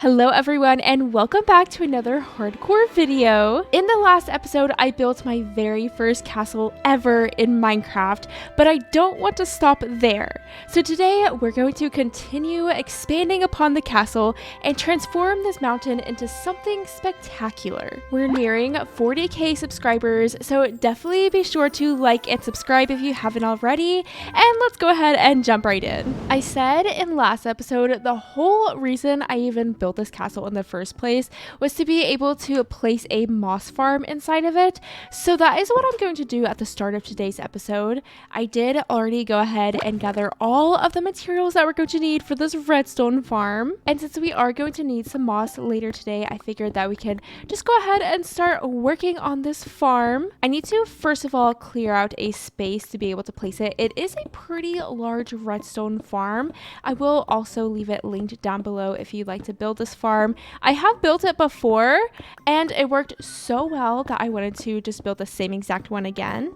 Hello everyone and welcome back to another hardcore video. In the last episode, I built my very first castle ever in Minecraft, but I don't want to stop there. So today we're going to continue expanding upon the castle and transform this mountain into something spectacular. We're nearing 40k subscribers, so definitely be sure to like and subscribe if you haven't already, and let's go ahead and jump right in. I said in last episode the whole reason I even built this castle in the first place was to be able to place a moss farm inside of it. So that is what I'm going to do at the start of today's episode. I did already go ahead and gather all of the materials that we're going to need for this redstone farm. And since we are going to need some moss later today, I figured that we can just go ahead and start working on this farm. I need to first of all clear out a space to be able to place it. It is a pretty large redstone farm. I will also leave it linked down below if you'd like to build this farm. I have built it before and it worked so well that I wanted to just build the same exact one again.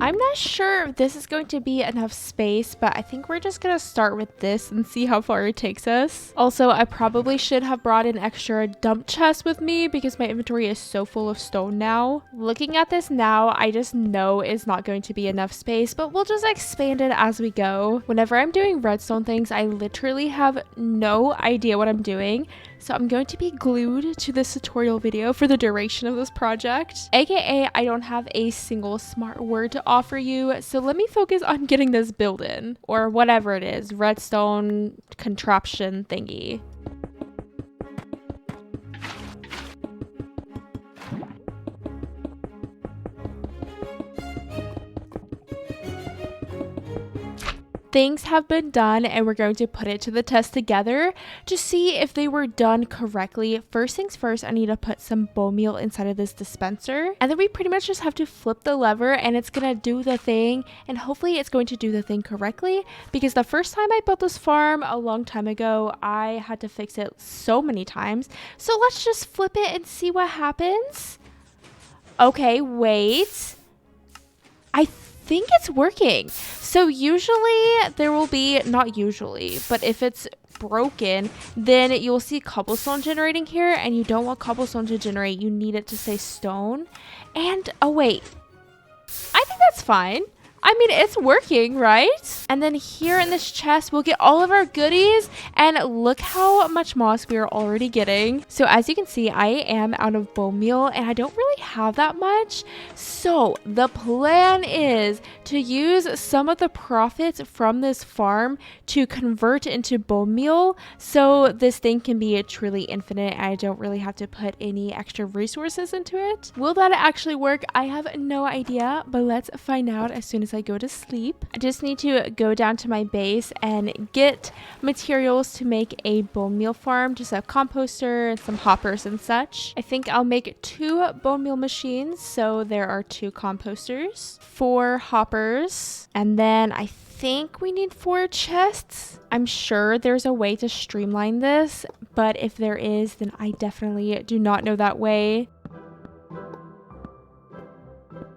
I'm not sure if this is going to be enough space, but I think we're just gonna start with this and see how far it takes us. Also, I probably should have brought an extra dump chest with me because my inventory is so full of stone now. Looking at this now, I just know it's not going to be enough space, but we'll just expand it as we go. Whenever I'm doing redstone things, I literally have no idea what I'm doing. So I'm going to be glued to this tutorial video for the duration of this project. AKA, I don't have a single smart word to offer you, so let me focus on getting this build in, or whatever it is, redstone contraption thingy. Things have been done and we're going to put it to the test together to see if they were done correctly. First things first, I need to put some bone meal inside of this dispenser, and then we pretty much just have to flip the lever and it's gonna do the thing, and hopefully it's going to do the thing correctly, because the first time I built this farm a long time ago, I had to fix it so many times. So let's just flip it and see what happens. Okay, wait. I think it's working. So usually there will be, not usually, but if it's broken, then you'll see cobblestone generating here, and you don't want cobblestone to generate. You need it to say stone. And oh wait, I think that's fine. I mean, it's working, right? And then here in this chest, we'll get all of our goodies, and look how much moss we are already getting. So as you can see, I am out of bone meal and I don't really have that much. So the plan is to use some of the profits from this farm to convert into bone meal, so this thing can be truly infinite. I don't really have to put any extra resources into it. Will that actually work? I have no idea, but let's find out as soon as I go to sleep. I just need to go down to my base and get materials to make a bone meal farm, just a composter and some hoppers and such. I think I'll make 2 bone meal machines, so there are 2 composters, 4 hoppers, and then I think we need 4 chests. I'm sure there's a way to streamline this, but if there is, then I definitely do not know that way.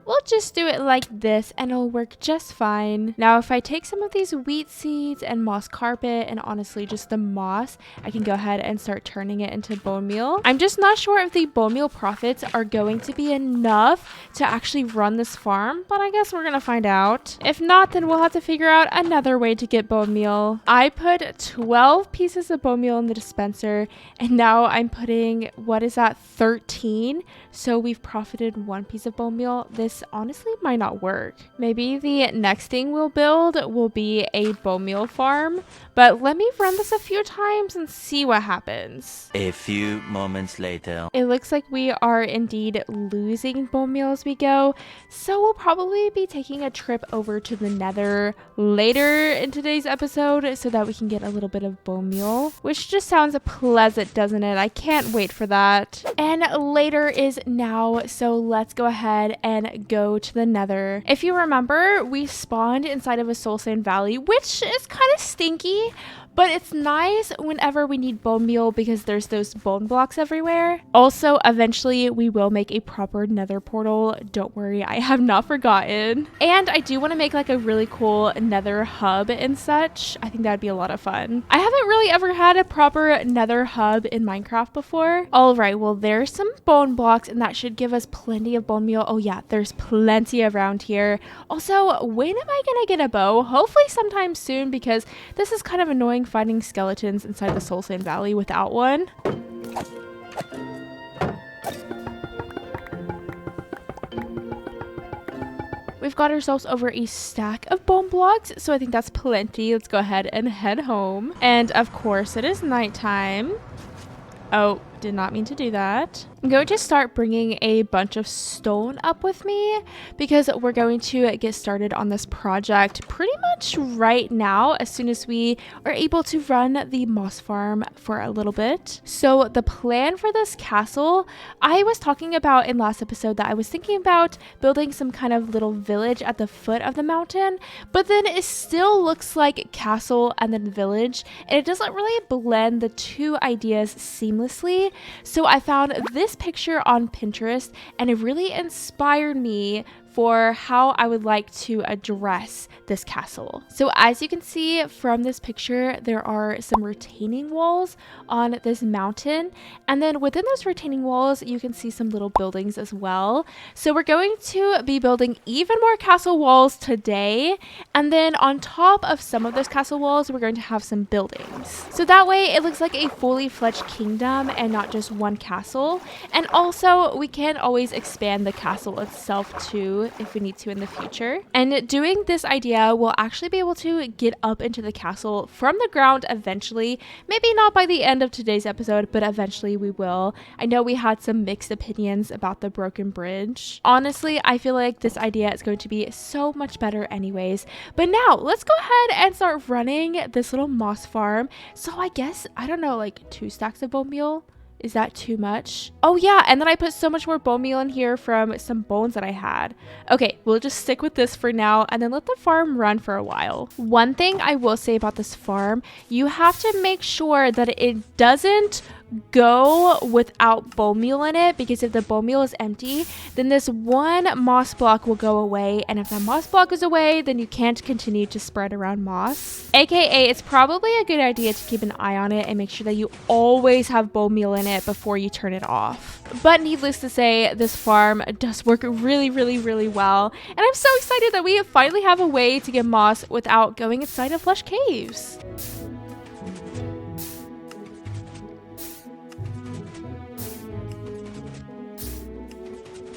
We'll just do it like this and it'll work just fine. Now, if I take some of these wheat seeds and moss carpet, and honestly just the moss, I can go ahead and start turning it into bone meal. I'm just not sure if the bone meal profits are going to be enough to actually run this farm, but I guess we're gonna find out. If not, then we'll have to figure out another way to get bone meal. I put 12 pieces of bone meal in the dispenser, and now I'm putting, what is that, 13? So we've profited 1 piece of bone meal. This honestly might not work. Maybe the next thing we'll build will be a bone meal farm, but let me run this a few times and see what happens. A few moments later. It looks like we are indeed losing bone meal as we go, so we'll probably be taking a trip over to the Nether later in today's episode so that we can get a little bit of bone meal, which just sounds pleasant, doesn't it? I can't wait for that. And later is now, so let's go ahead and go to the Nether. If you remember, we spawned inside of a soul sand valley, which is kind of stinky, but it's nice whenever we need bone meal because there's those bone blocks everywhere. Also, eventually we will make a proper nether portal. Don't worry, I have not forgotten. And I do want to make like a really cool nether hub and such. I think that'd be a lot of fun. I haven't really ever had a proper nether hub in Minecraft before. All right, well, there's some bone blocks and that should give us plenty of bone meal. Oh yeah, there's plenty around here. Also, when am I gonna get a bow? Hopefully sometime soon, because this is kind of annoying finding skeletons inside the Soul Sand Valley without one. We've got ourselves over a stack of bone blocks, so I think that's plenty. Let's go ahead and head home. And of course, it is nighttime. Oh, did not mean to do that. I'm going to start bringing a bunch of stone up with me because we're going to get started on this project pretty much right now as soon as we are able to run the moss farm for a little bit. So the plan for this castle, I was talking about in last episode that I was thinking about building some kind of little village at the foot of the mountain, but then it still looks like castle and then village, and it doesn't really blend the two ideas seamlessly. So I found this picture on Pinterest and it really inspired me for how I would like to address this castle. So as you can see from this picture, there are some retaining walls on this mountain, and then within those retaining walls you can see some little buildings as well. So we're going to be building even more castle walls today, and then on top of some of those castle walls we're going to have some buildings, so that way it looks like a fully fledged kingdom and not just one castle. And also we can always expand the castle itself too if we need to in the future. And doing this idea, we'll actually be able to get up into the castle from the ground eventually. Maybe not by the end of today's episode, but eventually we will. I know we had some mixed opinions about the broken bridge. Honestly, I feel like this idea is going to be so much better anyways. But now let's go ahead and start running this little moss farm. So I guess, I don't know, like 2 stacks of bone meal. Is that too much? Oh yeah, and then I put so much more bone meal in here from some bones that I had. Okay, we'll just stick with this for now and then let the farm run for a while. One thing I will say about this farm, you have to make sure that it doesn't go without bone meal in it, because if the bone meal is empty, then this one moss block will go away, and if that moss block goes away, then you can't continue to spread around moss. AKA, it's probably a good idea to keep an eye on it and make sure that you always have bone meal in it before you turn it off. But needless to say, this farm does work really well, and I'm so excited that we finally have a way to get moss without going inside of Flesh Caves.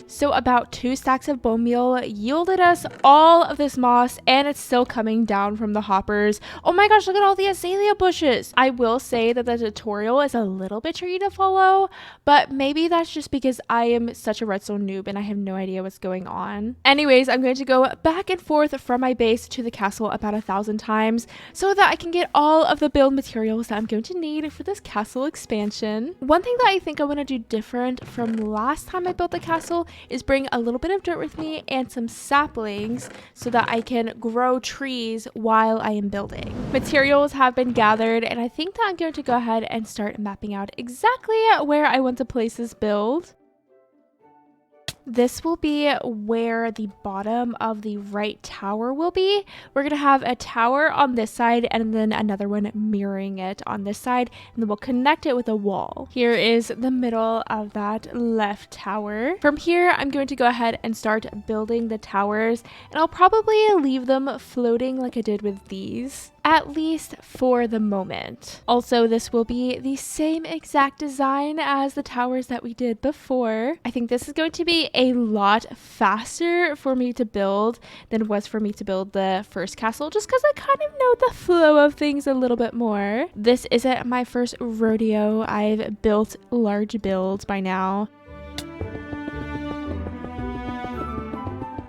So about 2 stacks of bone meal yielded us all of this moss, and it's still coming down from the hoppers. Oh my gosh, look at all the azalea bushes. I will say that the tutorial is a little bit tricky to follow, but maybe that's just because I am such a redstone noob and I have no idea what's going on. Anyways, I'm going to go back and forth from my base to the castle about 1,000 times so that I can get all of the build materials that I'm going to need for this castle expansion. One thing that I think I want to do different from last time I built the castle is bring a little bit of dirt with me and some saplings so that I can grow trees while I am building. Materials have been gathered, and I think that I'm going to go ahead and start mapping out exactly where I want to place this build. This will be where the bottom of the right tower will be. We're going to have a tower on this side and then another one mirroring it on this side, and then we'll connect it with a wall. Here is the middle of that left tower. From here, I'm going to go ahead and start building the towers, and I'll probably leave them floating like I did with these, at least for the moment. Also, this will be the same exact design as the towers that we did before. I think this is going to be a lot faster for me to build than it was for me to build the first castle, just because I kind of know the flow of things a little bit more. This isn't my first rodeo. I've built large builds by now.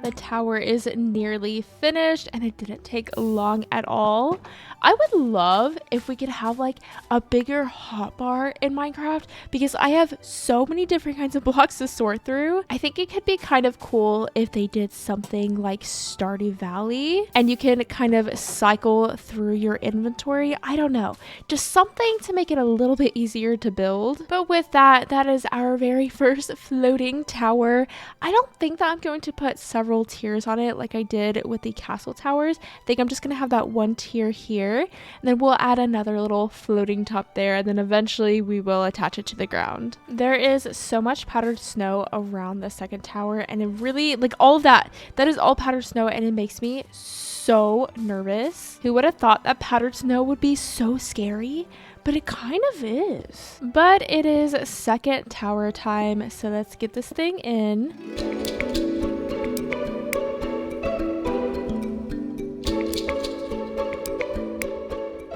The tower is nearly finished, and it didn't take long at all. I would love if we could have like a bigger hotbar in Minecraft because I have so many different kinds of blocks to sort through. I think it could be kind of cool if they did something like Stardew Valley and you can kind of cycle through your inventory. I don't know, just something to make it a little bit easier to build. But with that, that is our very first floating tower. I don't think that I'm going to put several tiers on it like I did with the castle towers. I think I'm just going to have that one tier here, and then we'll add another little floating top there, and then eventually we will attach it to the ground. There is so much powdered snow around the second tower, and it really, like, all of that is all powdered snow, and it makes me so nervous. Who would have thought that powdered snow would be so scary? But it kind of is. But it is second tower time, so let's get this thing in.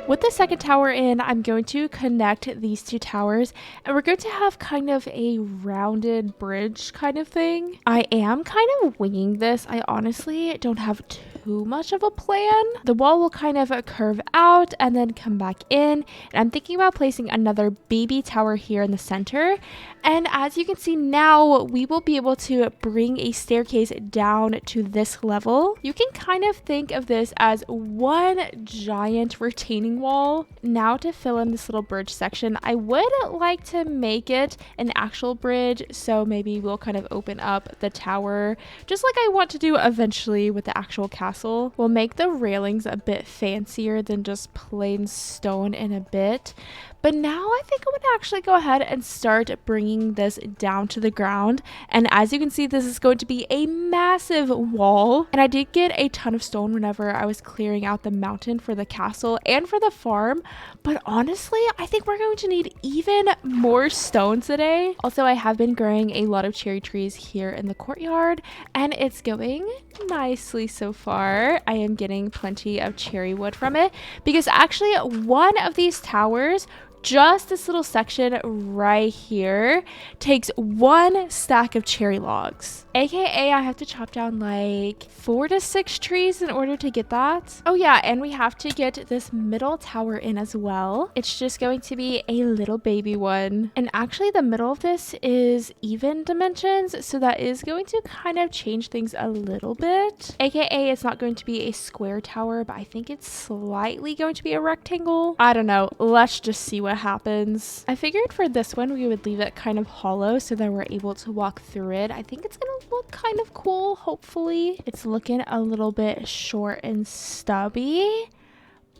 With the second tower in, I'm going to connect these two towers, and we're going to have kind of a rounded bridge kind of thing. I am kind of winging this. I honestly don't have too much of a plan. The wall will kind of curve out and then come back in, and I'm thinking about placing another baby tower here in the center. And as you can see now, we will be able to bring a staircase down to this level. You can kind of think of this as one giant retaining wall. Now to fill in this little bridge section, I would like to make it an actual bridge, so maybe we'll kind of open up the tower just like I want to do eventually with the actual castle. We'll make the railings a bit fancier than just plain stone in a bit. But now I think I'm gonna actually go ahead and start bringing this down to the ground. And as you can see, this is going to be a massive wall. And I did get a ton of stone whenever I was clearing out the mountain for the castle and for the farm. But honestly, I think we're going to need even more stone today. Also, I have been growing a lot of cherry trees here in the courtyard, and it's going nicely so far. I am getting plenty of cherry wood from it because actually one of these towers, just this little section right here, takes one stack of cherry logs, aka I have to chop down like 4 to 6 trees in order to get that. Oh yeah, and we have to get this middle tower in as well. It's just going to be a little baby one, and actually the middle of this is even dimensions, so that is going to kind of change things a little bit, aka it's not going to be a square tower, but I think it's slightly going to be a rectangle. I don't know, let's just see what happens. I figured for this one we would leave it kind of hollow so that we're able to walk through it. I think it's gonna look kind of cool. Hopefully it's looking a little bit short and stubby,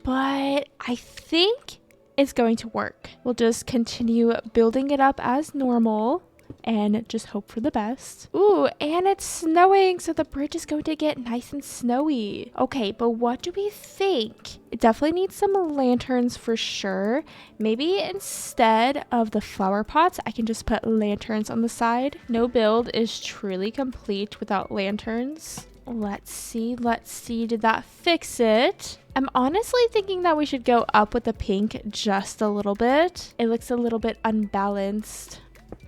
but I think it's going to work. We'll just continue building it up as normal and just hope for the best. Ooh, and it's snowing, so the bridge is going to get nice and snowy. Okay, but what do we think? It definitely needs some lanterns for sure. Maybe instead of the flower pots, I can just put lanterns on the side. No build is truly complete without lanterns. Let's see, did that fix it? I'm honestly thinking that we should go up with the pink just a little bit. It looks a little bit unbalanced.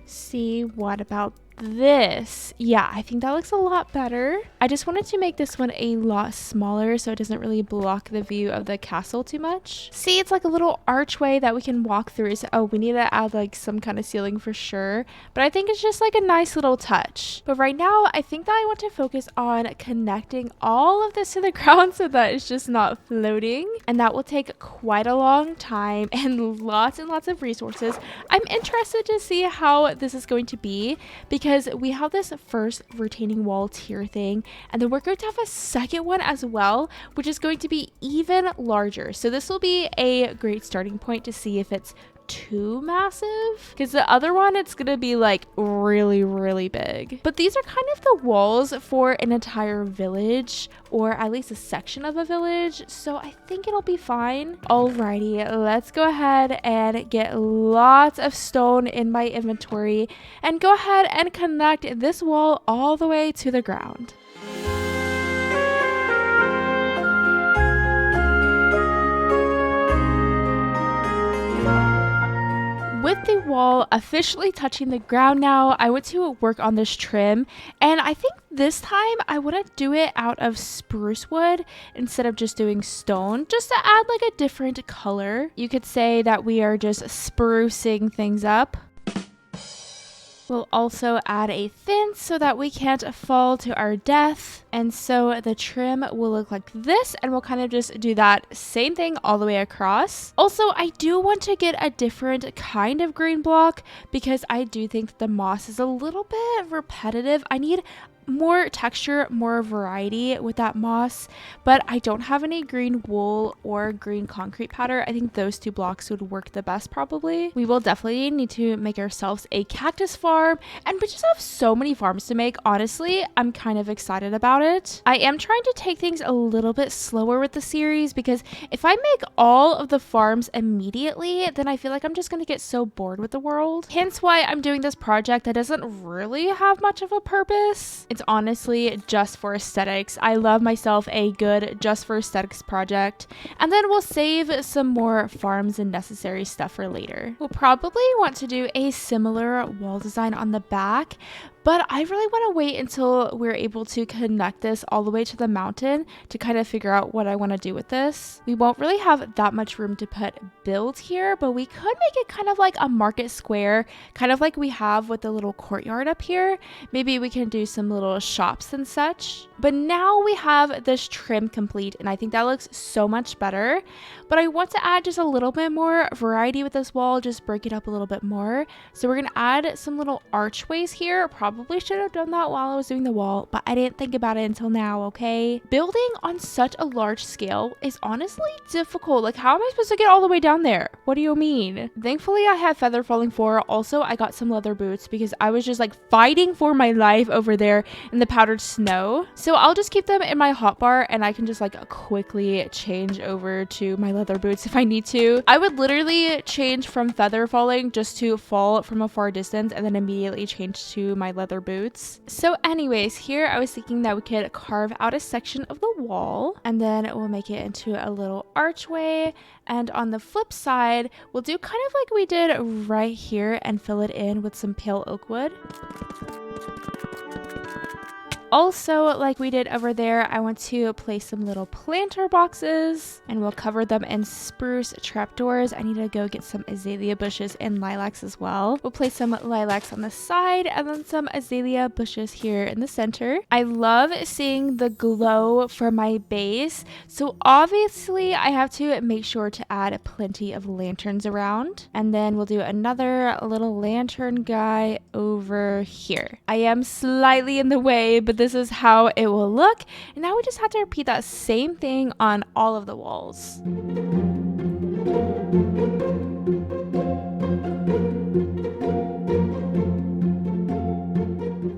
See, what about this? Yeah, I think that looks a lot better. I just wanted to make this one a lot smaller so it doesn't really block the view of the castle too much. See, it's like a little archway that we can walk through. So, oh, we need to add like some kind of ceiling for sure, but I think it's just like a nice little touch. But right now, I think that I want to focus on connecting all of this to the ground so that it's just not floating, and that will take quite a long time and lots of resources. I'm interested to see how this is going to be because we have this first retaining wall tier thing, and then we're going to have a second one as well, which is going to be even larger. So this will be a great starting point to see if it's too massive, because the other one, it's gonna be like really big. But these are kind of the walls for an entire village, or at least a section of a village, so I think it'll be fine. Alrighty, let's go ahead and get lots of stone in my inventory and go ahead and connect this wall all the way to the ground. With the wall officially touching the ground now, I went to work on this trim, and I think This time I want to do it out of spruce wood instead of just doing stone, just to add like a different color. You could say that we are just sprucing things up. We'll also add a fence so that we can't fall to our death. And so the trim will look like this, and we'll kind of just do that same thing all the way across. Also, I do want to get a different kind of green block because I do think the moss is a little bit repetitive. I need more texture, more variety with that moss, but I don't have any green wool or green concrete powder. I think those two blocks would work the best probably. We will definitely need to make ourselves a cactus farm, and we just have so many farms to make. Honestly, I'm kind of excited about it. I am trying to take things a little bit slower with the series because if I make all of the farms immediately, then I feel like I'm just going to get so bored with the world. Hence why I'm doing this project that doesn't really have much of a purpose. It's honestly just for aesthetics. I love myself a good just for aesthetics project, and then we'll save some more farms and necessary stuff for later. We'll probably want to do a similar wall design on the back, but I really want to wait until we're able to connect this all the way to the mountain to kind of figure out what I want to do with this. We won't really have that much room to put builds here, but we could make it kind of like a market square, kind of like we have with the little courtyard up here. Maybe we can do some little shops and such. But now we have this trim complete, and I think that looks so much better. But I want to add just a little bit more variety with this wall, just break it up a little bit more. So we're going to add some little archways here. Probably should have done that while I was doing the wall, but I didn't think about it until now, okay? Building on such a large scale is honestly difficult. Like, how am I supposed to get all the way down there? What do you mean? Thankfully, I have feather falling 4. Also, I got some leather boots because I was just like fighting for my life over there in the powdered snow. So I'll just keep them in my hotbar, and I can just like quickly change over to my leather boots if I need to. I would literally change from feather falling just to fall from a far distance and then immediately change to my leather boots. So anyways, here I was thinking that we could carve out a section of the wall, and then we'll make it into a little archway. And on the flip side, we'll do kind of like we did right here and fill it in with some pale oak wood. Also, like we did over there, I want to place some little planter boxes, and we'll cover them in spruce trapdoors. I need to go get some azalea bushes and lilacs as well. We'll place some lilacs on the side and then some azalea bushes here in the center. I love seeing the glow from my base, so obviously I have to make sure to add plenty of lanterns around. And then we'll do another little lantern guy over here. I am slightly in the way, but this is how it will look. And now we just have to repeat that same thing on all of the walls.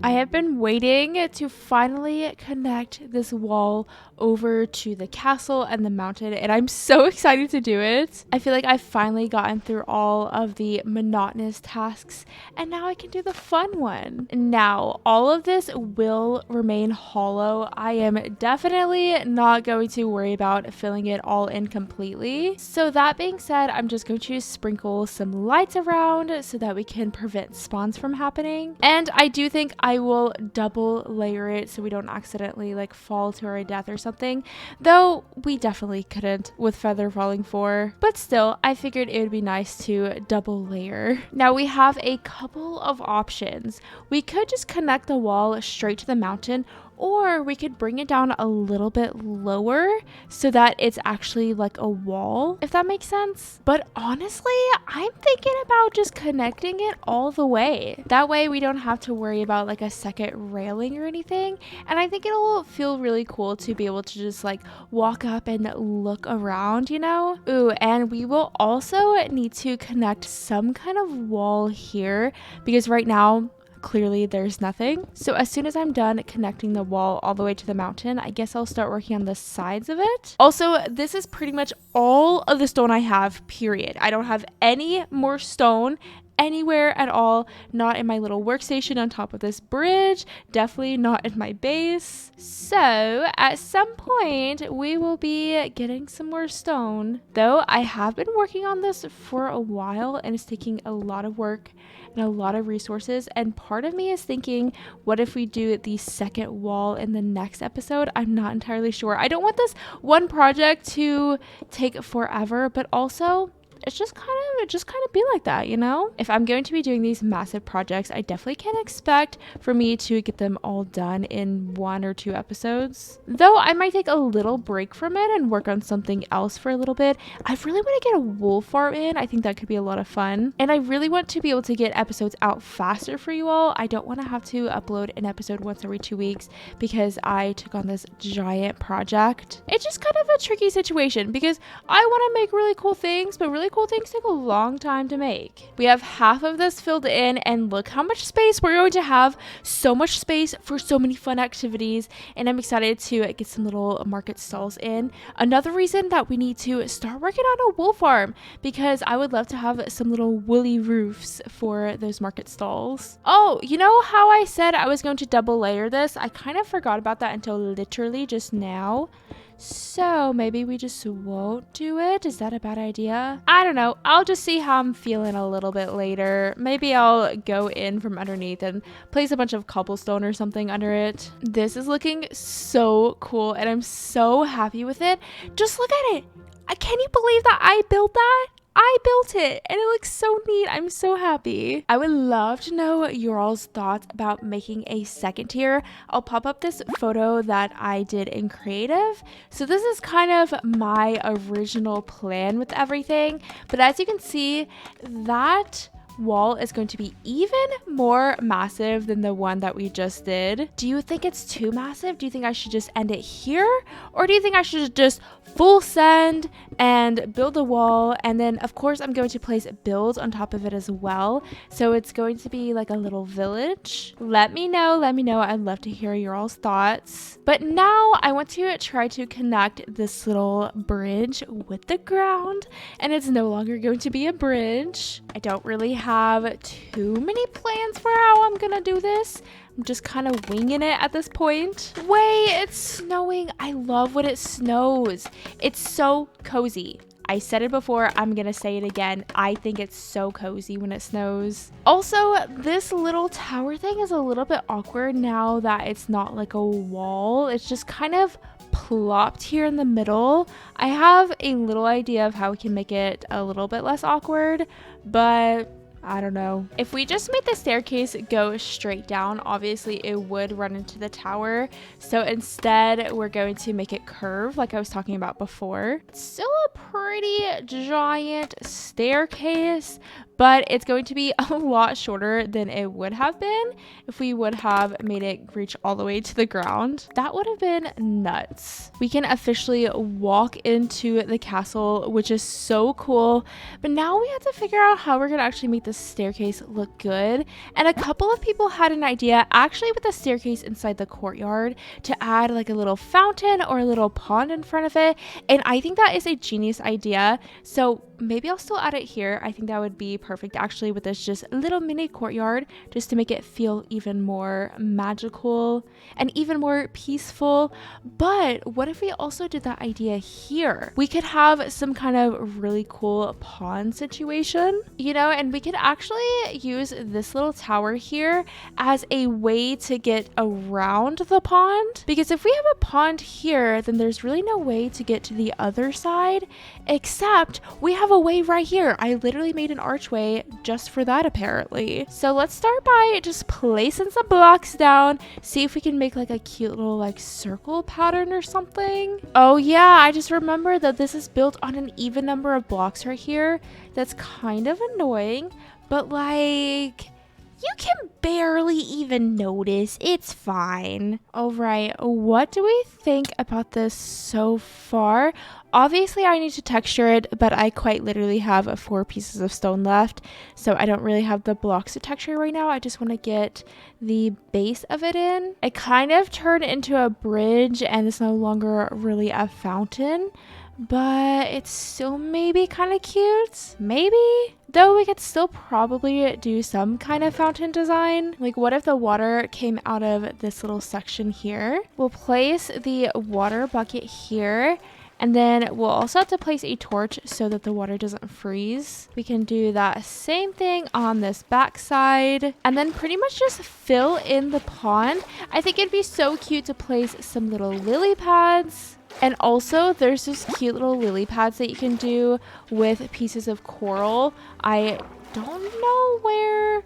I have been waiting to finally connect this wall over to the castle and the mountain, and I'm so excited to do it. I feel like I've finally gotten through all of the monotonous tasks, and now I can do the fun one. Now, all of this will remain hollow. I am definitely not going to worry about filling it all in completely. So that being said, I'm just going to sprinkle some lights around so that we can prevent spawns from happening. And I do think I will double layer it so we don't accidentally like fall to our death or something, though we definitely couldn't with feather falling 4, but still I figured it would be nice to double layer. Now we have a couple of options. We could just connect the wall straight to the mountain, or we could bring it down a little bit lower so that it's actually like a wall, if that makes sense. But honestly, I'm thinking about just connecting it all the way. That way we don't have to worry about like a second railing or anything. And I think it'll feel really cool to be able to just like walk up and look around, you know? Ooh, and we will also need to connect some kind of wall here because right now, clearly there's nothing. So as soon as I'm done connecting the wall all the way to the mountain, I guess I'll start working on the sides of it. Also, this is pretty much all of the stone I have, period. I don't have any more stone. anywhere at all, not in my little workstation on top of this bridge, definitely not in my base. So at some point we will be getting some more stone. Though I have been working on this for a while and it's taking a lot of work and a lot of resources, and part of me is thinking, what if we do the second wall in the next episode? I'm not entirely sure. I don't want this one project to take forever, but also it just kind of be like that, you know? If I'm going to be doing these massive projects, I definitely can't expect for me to get them all done in 1 or 2 episodes. Though I might take a little break from it and work on something else for a little bit. I really want to get a wool farm in. I think that could be a lot of fun. And I really want to be able to get episodes out faster for you all. I don't want to have to upload an episode once every 2 weeks because I took on this giant project. It's just kind of a tricky situation because I want to make really cool things, but really cool things take a long time to make. We have half of this filled in, and look how much space we're going to have. So much space for so many fun activities, and I'm excited to get some little market stalls in. Another reason that we need to start working on a wool farm, because I would love to have some little woolly roofs for those market stalls. Oh, you know how I said I was going to double layer this? I kind of forgot about that until literally just now. So maybe we just won't do it. Is that a bad idea? I don't know. I'll just see how I'm feeling a little bit later. Maybe I'll go in from underneath and place a bunch of cobblestone or something under it. This is looking so cool and I'm so happy with it. Just look at it. Can you believe that I built that? I built it and it looks so neat. I'm so happy. I would love to know your all's thoughts about making a second tier. I'll pop up this photo that I did in creative. So this is kind of my original plan with everything. But as you can see, that wall is going to be even more massive than the one that we just did. Do you think it's too massive? Do you think I should just end it here? Or do you think I should just full send and build a wall? And then of course I'm going to place builds on top of it as well. So it's going to be like a little village. Let me know. I'd love to hear your all's thoughts. But now I want to try to connect this little bridge with the ground, and it's no longer going to be a bridge. I don't really have too many plans for how I'm gonna do this. I'm just kind of winging it at this point. Wait, it's snowing. I love when it snows. It's so cozy. I said it before, I'm gonna say it again. I think it's so cozy when it snows. Also, this little tower thing is a little bit awkward now that it's not like a wall. It's just kind of plopped here in the middle. I have a little idea of how we can make it a little bit less awkward, but I don't know. If we just made the staircase go straight down, obviously it would run into the tower. So instead, we're going to make it curve like I was talking about before. It's still a pretty giant staircase, but it's going to be a lot shorter than it would have been if we would have made it reach all the way to the ground. That would have been nuts. We can officially walk into the castle, which is so cool. But now we have to figure out how we're gonna actually make the staircase look good. And a couple of people had an idea actually with the staircase inside the courtyard to add like a little fountain or a little pond in front of it. And I think that is a genius idea. So maybe I'll still add it here. I think that would be perfect actually with this just little mini courtyard, just to make it feel even more magical and even more peaceful. But what if we also did that idea here? We could have some kind of really cool pond situation, you know, and we could actually use this little tower here as a way to get around the pond, because if we have a pond here, then there's really no way to get to the other side, except we have a way right here. I literally made an archway just for that apparently. So let's start by just placing some blocks down, see if we can make like a cute little like circle pattern or something. Oh yeah, I just remembered that this is built on an even number of blocks right here. That's kind of annoying, but like you can barely even notice. It's fine. All right, what do we think about this so far? Obviously, I need to texture it, but I quite literally have 4 pieces of stone left, so I don't really have the blocks to texture right now. I just want to get the base of it in. It kind of turned into a bridge, and it's no longer really a fountain, but it's still maybe kind of cute. Maybe? Though we could still probably do some kind of fountain design. Like, what if the water came out of this little section here? We'll place the water bucket here. And then we'll also have to place a torch so that the water doesn't freeze. We can do that same thing on this back side. And then pretty much just fill in the pond. I think it'd be so cute to place some little lily pads. And also there's this cute little lily pads that you can do with pieces of coral. I don't know where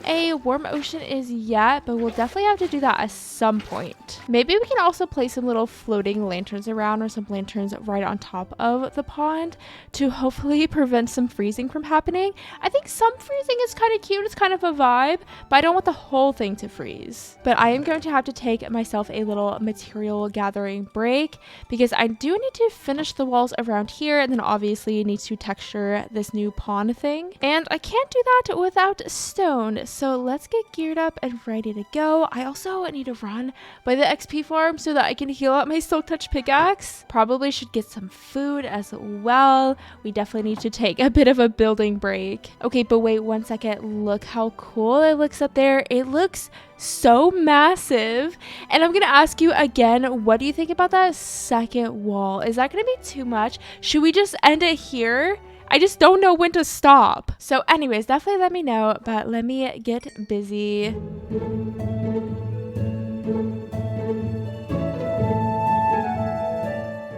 a warm ocean is yet, but we'll definitely have to do that at some point. Maybe we can also place some little floating lanterns around, or some lanterns right on top of the pond to hopefully prevent some freezing from happening. I think some freezing is kind of cute. It's kind of a vibe, but I don't want the whole thing to freeze. But I am going to have to take myself a little material gathering break because I do need to finish the walls around here, and then obviously need to texture this new pond thing. And I can't do that without stone. So let's get geared up and ready to go. I also need to run by the XP farm so that I can heal up my Silk Touch pickaxe. Probably should get some food as well. We definitely need to take a bit of a building break. Okay, but wait 1 second. Look how cool it looks up there. It looks so massive. And I'm gonna ask you again, what do you think about that second wall? Is that gonna be too much? Should we just end it here? I just don't know when to stop. So anyways, definitely let me know, but let me get busy.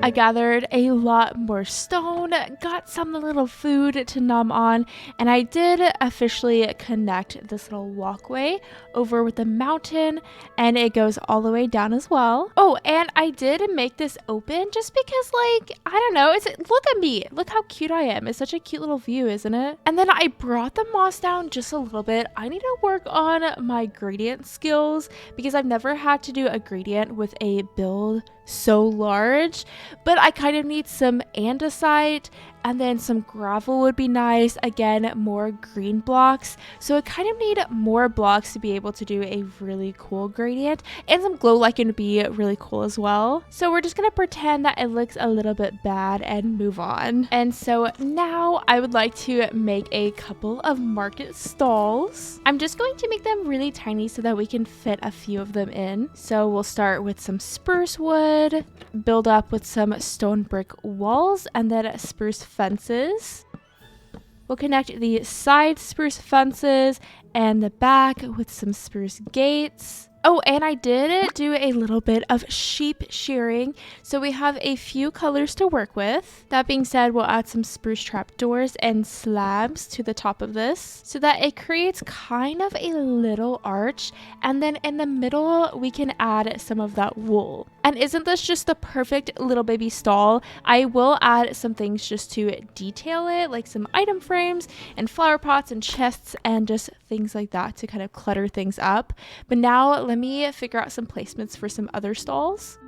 I gathered a lot more stone, got some little food to nom on, and I did officially connect this little walkway over with the mountain, and it goes all the way down as well. Oh, and I did make this open just because, like, I don't know, look at me. Look how cute I am. It's such a cute little view, isn't it? And then I brought the moss down just a little bit. I need to work on my gradient skills because I've never had to do a gradient with a build so large, but I kind of need some andesite, and then some gravel would be nice. Again, more green blocks. So I kind of need more blocks to be able to do a really cool gradient, and some glow lichen would be really cool as well. So we're just gonna pretend that it looks a little bit bad and move on. And so now I would like to make a couple of market stalls. I'm just going to make them really tiny so that we can fit a few of them in. So we'll start with some spruce wood, build up with some stone brick walls, and then spruce fences. We'll connect the side spruce fences and the back with some spruce gates. Oh, and I did do a little bit of sheep shearing, so we have a few colors to work with. That being said, we'll add some spruce trap doors and slabs to the top of this so that it creates kind of a little arch, and then in the middle we can add some of that wool. And isn't this just the perfect little baby stall? I will add some things just to detail it, like some item frames and flower pots and chests and just things like that to kind of clutter things up. But now let me figure out some placements for some other stalls.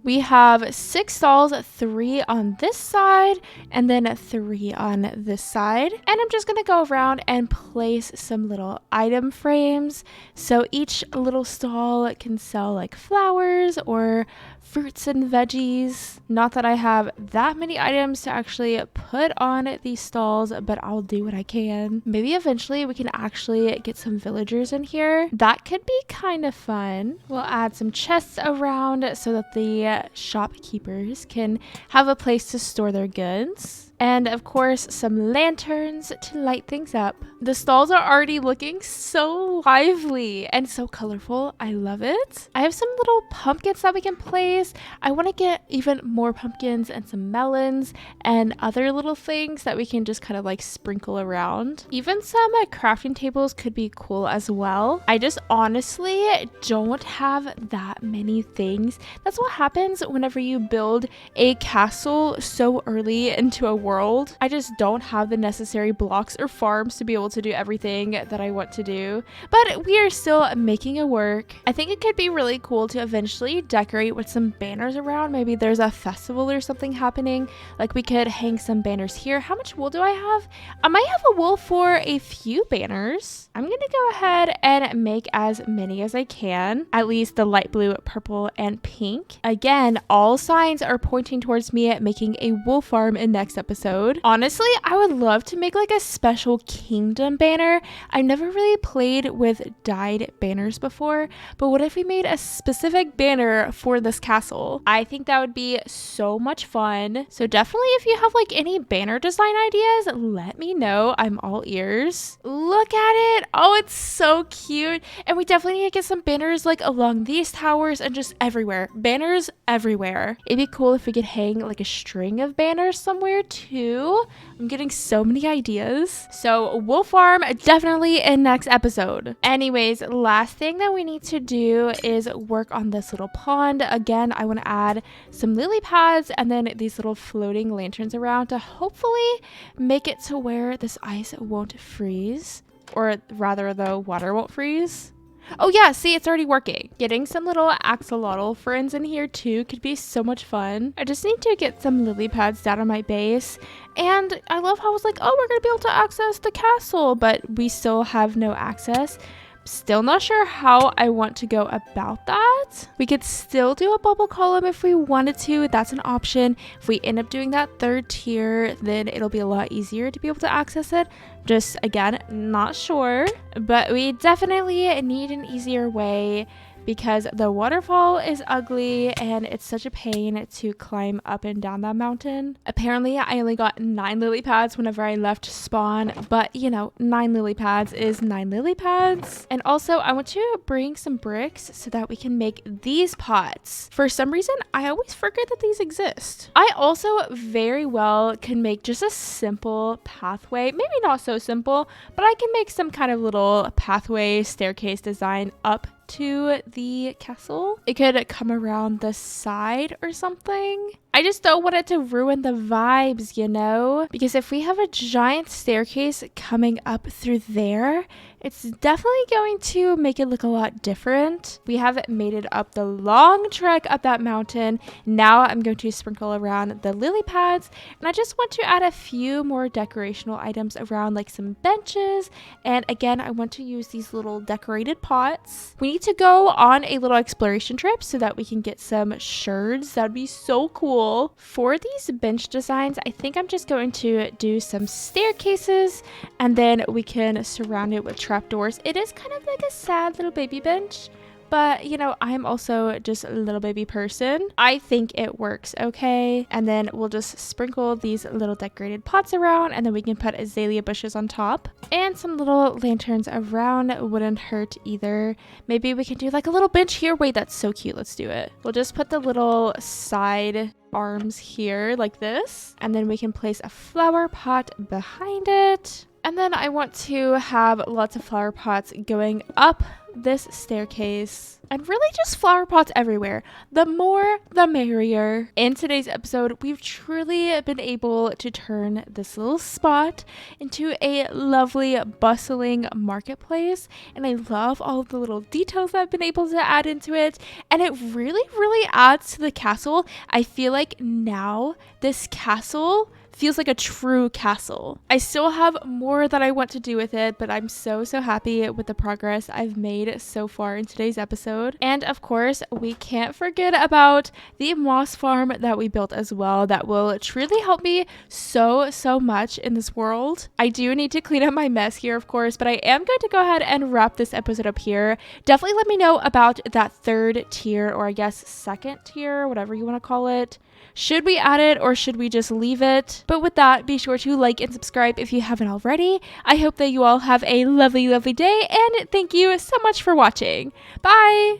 We have 6 stalls, 3 on this side and then 3 on this side. And I'm just gonna go around and place some little item frames. So each little stall can sell like flowers or fruits and veggies. Not that I have that many items to actually put on these stalls, but I'll do what I can. Maybe eventually we can actually get some villagers in here. That could be kind of fun. We'll add some chests around so that the shopkeepers can have a place to store their goods. And of course, some lanterns to light things up. The stalls are already looking so lively and so colorful. I love it. I have some little pumpkins that we can place. I want to get even more pumpkins and some melons and other little things that we can just kind of like sprinkle around. Even some crafting tables could be cool as well. I just honestly don't have that many things. That's what happens whenever you build a castle so early into a world. I just don't have the necessary blocks or farms to be able to do everything that I want to do, but we are still making it work. I think it could be really cool to eventually decorate with some banners around. Maybe there's a festival or something happening. Like we could hang some banners here. How much wool do I have? I might have a wool for a few banners. I'm gonna go ahead and make as many as I can, at least the light blue, purple, and pink. Again, all signs are pointing towards me at making a wool farm in next episode. Honestly, I would love to make like a special kingdom banner. I've never really played with dyed banners before, but what if we made a specific banner for this castle? I think that would be so much fun. So definitely if you have like any banner design ideas, let me know. I'm all ears. Look at it. Oh, it's so cute. And we definitely need to get some banners like along these towers and just everywhere. Banners everywhere. It'd be cool if we could hang like a string of banners somewhere too. I'm getting so many ideas. So wool farm definitely in next episode. Anyways, last thing that we need to do is work on this little pond. Again, I want to add some lily pads and then these little floating lanterns around to hopefully make it to where this ice won't freeze, or rather the water won't freeze. Oh yeah, see, it's already working. Getting some little axolotl friends in here too could be so much fun. I just need to get some lily pads down on my base. And I love how I was like, oh, we're gonna be able to access the castle, but we still have no access. Still not sure how I want to go about that. We could still do a bubble column if we wanted to. That's an option. If we end up doing that third tier, then it'll be a lot easier to be able to access it. Just again, not sure, but we definitely need an easier way because the waterfall is ugly and it's such a pain to climb up and down that mountain. Apparently, I only got 9 lily pads whenever I left spawn, but you know, 9 lily pads is 9 lily pads. And also, I want to bring some bricks so that we can make these pots. For some reason, I always forget that these exist. I also very well can make just a simple pathway, maybe not so simple, but I can make some kind of little pathway staircase design up to the castle. It could come around the side or something. I just don't want it to ruin the vibes, you know? Because if we have a giant staircase coming up through there, it's definitely going to make it look a lot different. We have made it up the long trek up that mountain. Now I'm going to sprinkle around the lily pads, and I just want to add a few more decorational items around, like some benches. And again, I want to use these little decorated pots. We need to go on a little exploration trip so that we can get some sherds. That'd be so cool. For these bench designs, I think I'm just going to do some staircases and then we can surround it with trapdoors. It is kind of like a sad little baby bench, but you know, I'm also just a little baby person. I think it works okay. And then we'll just sprinkle these little decorated pots around, and then we can put azalea bushes on top and some little lanterns around. Wouldn't hurt either. Maybe we can do like a little bench here. Wait, that's so cute. Let's do it. We'll just put the little side arms here like this, and then we can place a flower pot behind it. And then I want to have lots of flower pots going up this staircase, and really just flower pots everywhere. The more, the merrier. In today's episode, we've truly been able to turn this little spot into a lovely, bustling marketplace. And I love all of the little details I've been able to add into it. And it really, really adds to the castle. I feel like now this castle feels like a true castle. I still have more that I want to do with it, but I'm so happy with the progress I've made so far in today's episode. And of course, we can't forget about the moss farm that we built as well. That will truly help me so much in this world. I do need to clean up my mess here, of course, but I am going to go ahead and wrap this episode up here. Definitely let me know about that third tier, or I guess second tier, whatever you want to call it. Should we add it or should we just leave it? But with that, be sure to like and subscribe if you haven't already. I hope that you all have a lovely, lovely day, and thank you so much for watching. Bye!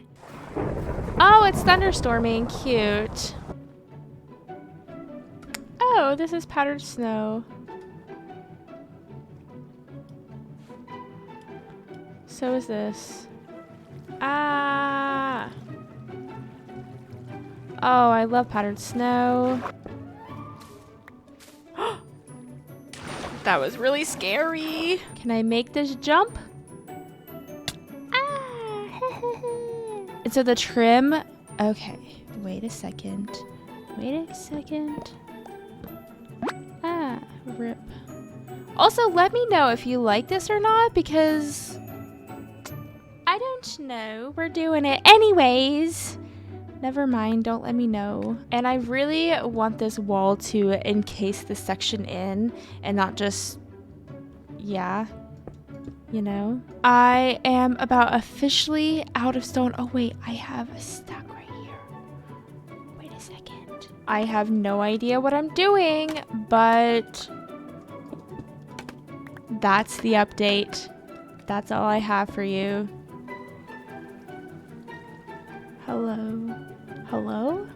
Oh, it's thunderstorming. Cute. Oh, this is powdered snow. So is this. Ah! Oh, I love powdered snow. That was really scary. Can I make this jump? And so the trim, okay, wait a second. Rip. Also, let me know if you like this or not, because I don't know. We're doing it anyways. Never mind, don't let me know. And I really want this wall to encase this section in and not just, yeah. You know, I am about officially out of stone. Oh wait, I have a stack right here. Wait a second. I have no idea what I'm doing, but that's the update. That's all I have for you. Hello? Hello?